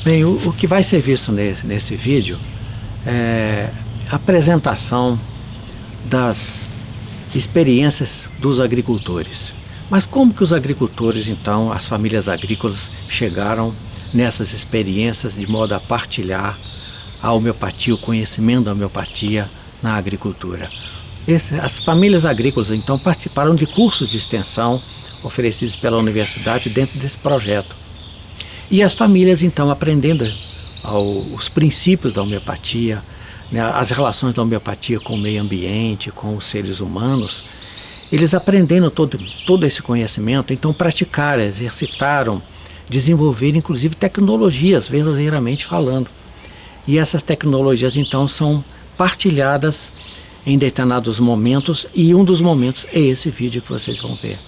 Bem, o que vai ser visto nesse vídeo é a apresentação das experiências dos agricultores. Mas como que os agricultores, então, as famílias agrícolas chegaram nessas experiências de modo a partilhar a homeopatia, o conhecimento da homeopatia na agricultura? As famílias agrícolas, então, participaram de cursos de extensão oferecidos pela universidade dentro desse projeto. E as famílias, então, aprendendo os princípios da homeopatia, né, as relações da homeopatia com o meio ambiente, com os seres humanos, eles aprendendo todo esse conhecimento, então praticaram, exercitaram, desenvolveram inclusive tecnologias, verdadeiramente falando. E essas tecnologias, então, são partilhadas em determinados momentos, e um dos momentos é esse vídeo que vocês vão ver.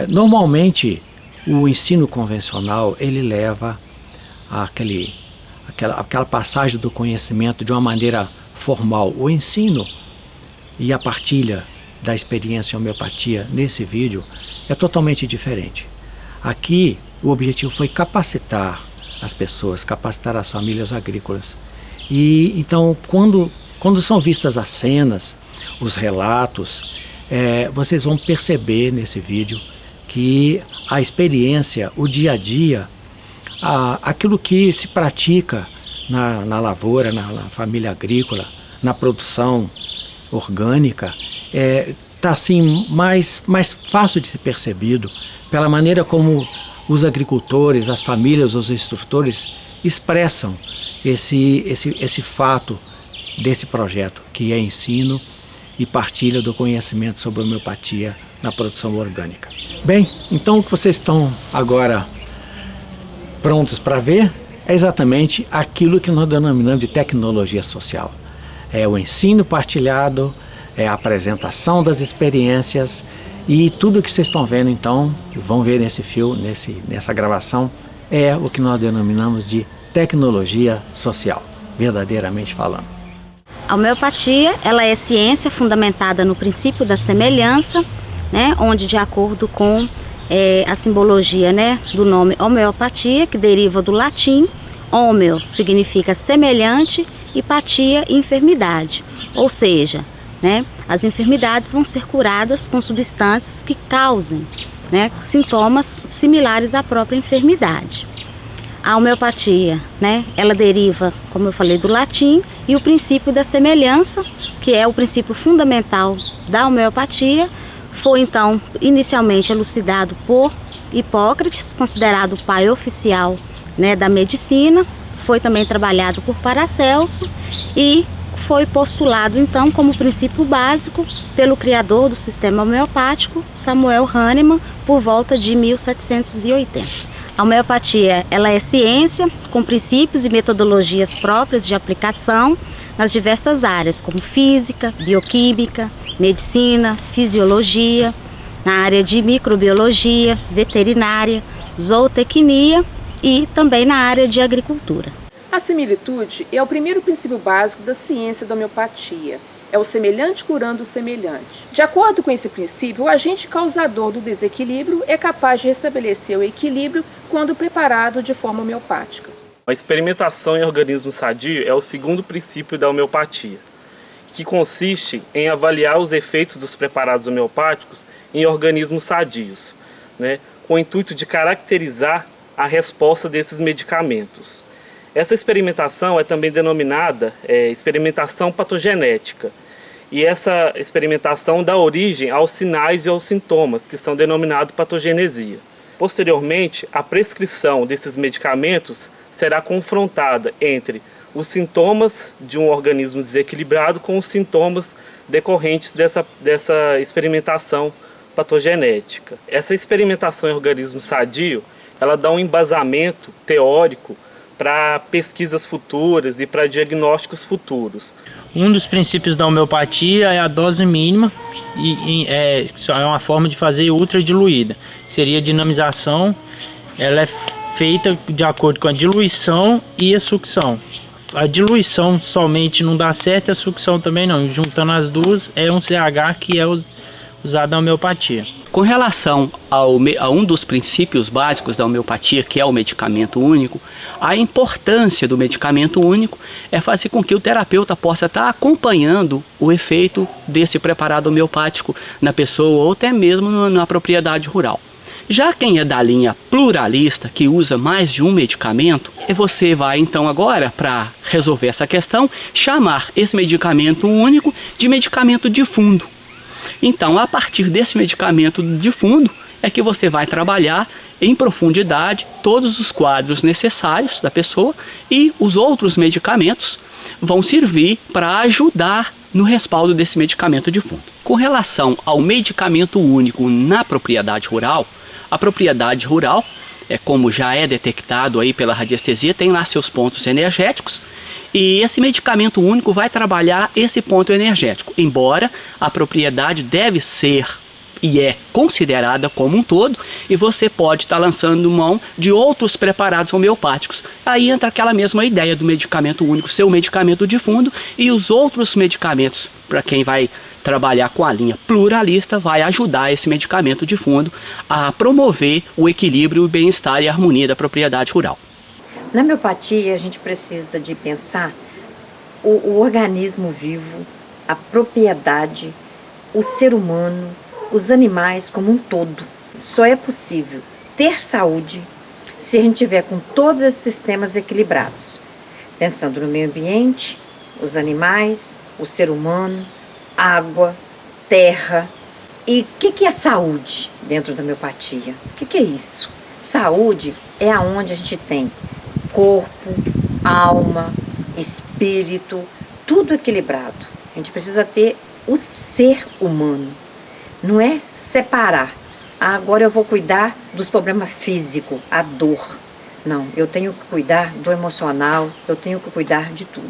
Normalmente, o ensino convencional, ele leva aquela passagem do conhecimento de uma maneira formal. O ensino e a partilha da experiência em homeopatia nesse vídeo é totalmente diferente. Aqui, o objetivo foi capacitar as pessoas, capacitar as famílias agrícolas. E então, quando são vistas as cenas, os relatos, vocês vão perceber nesse vídeo que a experiência, o dia a dia, aquilo que se pratica na lavoura, na família agrícola, na produção orgânica, está assim mais fácil de ser percebido pela maneira como os agricultores, as famílias, os instrutores expressam esse fato desse projeto, que é ensino e partilha do conhecimento sobre homeopatia na produção orgânica. Bem, então o que vocês estão agora prontos para ver é exatamente aquilo que nós denominamos de tecnologia social. É o ensino partilhado, é a apresentação das experiências, e tudo que vocês estão vendo, então, vão ver nesse filme, nessa gravação, é o que nós denominamos de tecnologia social, verdadeiramente falando. A homeopatia, ela é ciência fundamentada no princípio da semelhança, né, onde, de acordo com a simbologia, né, do nome homeopatia, que deriva do latim, homeo significa semelhante e patia, enfermidade. Ou seja, né, as enfermidades vão ser curadas com substâncias que causem, né, sintomas similares à própria enfermidade. A homeopatia, né, ela deriva, como eu falei, do latim, e o princípio da semelhança, que é o princípio fundamental da homeopatia, foi então inicialmente elucidado por Hipócrates, considerado o pai oficial, né, da medicina. Foi também trabalhado por Paracelso e foi postulado então como princípio básico pelo criador do sistema homeopático, Samuel Hahnemann, por volta de 1780. A homeopatia, ela é ciência com princípios e metodologias próprias de aplicação nas diversas áreas, como física, bioquímica, medicina, fisiologia, na área de microbiologia, veterinária, zootecnia e também na área de agricultura. A similitude é o primeiro princípio básico da ciência da homeopatia. É o semelhante curando o semelhante. De acordo com esse princípio, o agente causador do desequilíbrio é capaz de restabelecer o equilíbrio quando preparado de forma homeopática. A experimentação em organismos sadios é o segundo princípio da homeopatia, que consiste em avaliar os efeitos dos preparados homeopáticos em organismos sadios, né, com o intuito de caracterizar a resposta desses medicamentos. Essa experimentação é também denominada experimentação patogenética, e essa experimentação dá origem aos sinais e aos sintomas, que são denominados patogenesia. Posteriormente, a prescrição desses medicamentos será confrontada entre os sintomas de um organismo desequilibrado com os sintomas decorrentes dessa experimentação patogenética. Essa experimentação em organismo sadio, ela dá um embasamento teórico para pesquisas futuras e para diagnósticos futuros. Um dos princípios da homeopatia é a dose mínima, e é uma forma de fazer ultradiluída. Seria a dinamização, ela é feita de acordo com a diluição e a sucção. A diluição somente não dá certo, e a sucção também não. Juntando as duas é um CH, que é usado na homeopatia. Com relação a um dos princípios básicos da homeopatia, que é o medicamento único, a importância do medicamento único é fazer com que o terapeuta possa estar acompanhando o efeito desse preparado homeopático na pessoa ou até mesmo na propriedade rural. Já quem é da linha pluralista, que usa mais de um medicamento, você vai então agora, para resolver essa questão, chamar esse medicamento único de medicamento de fundo. Então, a partir desse medicamento de fundo, é que você vai trabalhar em profundidade todos os quadros necessários da pessoa e os outros medicamentos vão servir para ajudar no respaldo desse medicamento de fundo. Com relação ao medicamento único na propriedade rural, a propriedade rural, como já é detectado aí pela radiestesia, tem lá seus pontos energéticos e esse medicamento único vai trabalhar esse ponto energético, embora a propriedade deve ser e é considerada como um todo, e você pode estar lançando mão de outros preparados homeopáticos. Aí entra aquela mesma ideia do medicamento único ser o medicamento de fundo, e os outros medicamentos, para quem vai trabalhar com a linha pluralista, vai ajudar esse medicamento de fundo a promover o equilíbrio, o bem-estar e a harmonia da propriedade rural. Na homeopatia, a gente precisa de pensar o organismo vivo, a propriedade, o ser humano, os animais como um todo. Só é possível ter saúde se a gente tiver com todos esses sistemas equilibrados. Pensando no meio ambiente, os animais, o ser humano, água, terra. E o que é saúde dentro da homeopatia? O que é isso? Saúde é aonde a gente tem corpo, alma, espírito, tudo equilibrado. A gente precisa ter o ser humano. Não é separar. Agora eu vou cuidar dos problemas físicos, a dor. Não, eu tenho que cuidar do emocional, eu tenho que cuidar de tudo.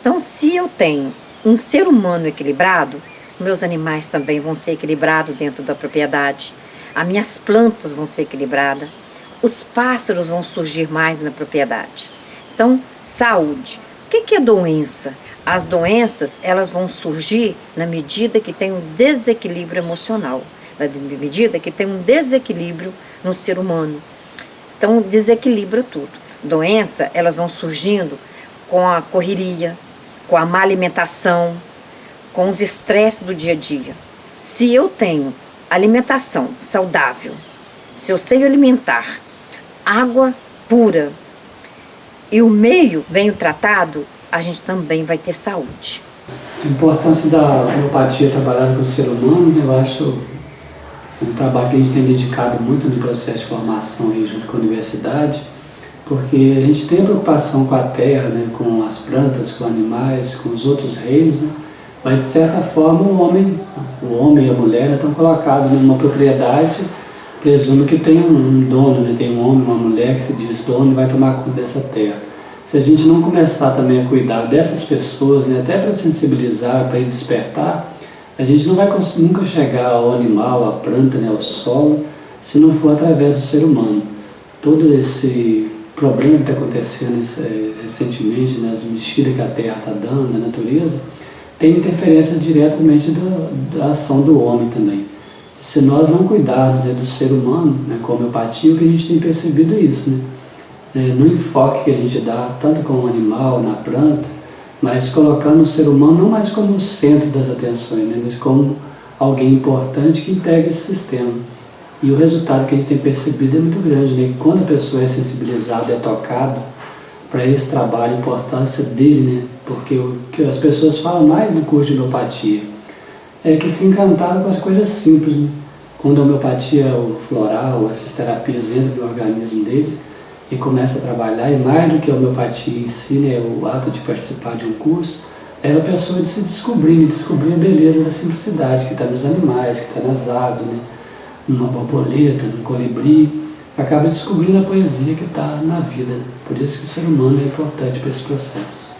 Então, se eu tenho um ser humano equilibrado, meus animais também vão ser equilibrados dentro da propriedade. As minhas plantas vão ser equilibradas. Os pássaros vão surgir mais na propriedade. Então, saúde. O que é doença? As doenças, elas vão surgir na medida que tem um desequilíbrio emocional, na medida que tem um desequilíbrio no ser humano. Então, desequilibra tudo. Doença, elas vão surgindo com a correria, com a má alimentação, com os estresses do dia a dia. Se eu tenho alimentação saudável, se eu sei alimentar, água pura e o meio bem tratado, a gente também vai ter saúde. A importância da homeopatia trabalhada com o ser humano, eu acho um trabalho que a gente tem dedicado muito no processo de formação aí junto com a universidade, porque a gente tem a preocupação com a terra, né, com as plantas, com animais, com os outros reinos, né, mas de certa forma o homem e a mulher estão colocados numa propriedade, presumo que tem um dono, né, tem um homem e uma mulher que se diz dono e vai tomar conta dessa terra. Se a gente não começar também a cuidar dessas pessoas, né, até para sensibilizar, para despertar, a gente não vai nunca chegar ao animal, à planta, né, ao solo, se não for através do ser humano. Todo esse problema que está acontecendo recentemente, nas mexidas que a Terra está dando, na natureza, tem interferência diretamente da ação do homem também. Se nós não cuidarmos, né, do ser humano, né, com a homeopatia, o que a gente tem percebido é isso, né? No enfoque que a gente dá, tanto com o animal, na planta, mas colocando o ser humano não mais como o centro das atenções, né, mas como alguém importante que integra esse sistema. E o resultado que a gente tem percebido é muito grande, né? Quando a pessoa é sensibilizada, é tocada para esse trabalho, a importância dele, né? Porque o que as pessoas falam mais no curso de homeopatia é que se encantaram com as coisas simples, né? Quando a homeopatia, o floral, essas terapias entram no organismo deles, e começa a trabalhar, e mais do que a homeopatia em si, né, o ato de participar de um curso, é a pessoa de se descobrir a beleza da simplicidade que está nos animais, que está nas aves, né, numa borboleta, num colibri, acaba descobrindo a poesia que está na vida. Por isso que o ser humano é importante para esse processo.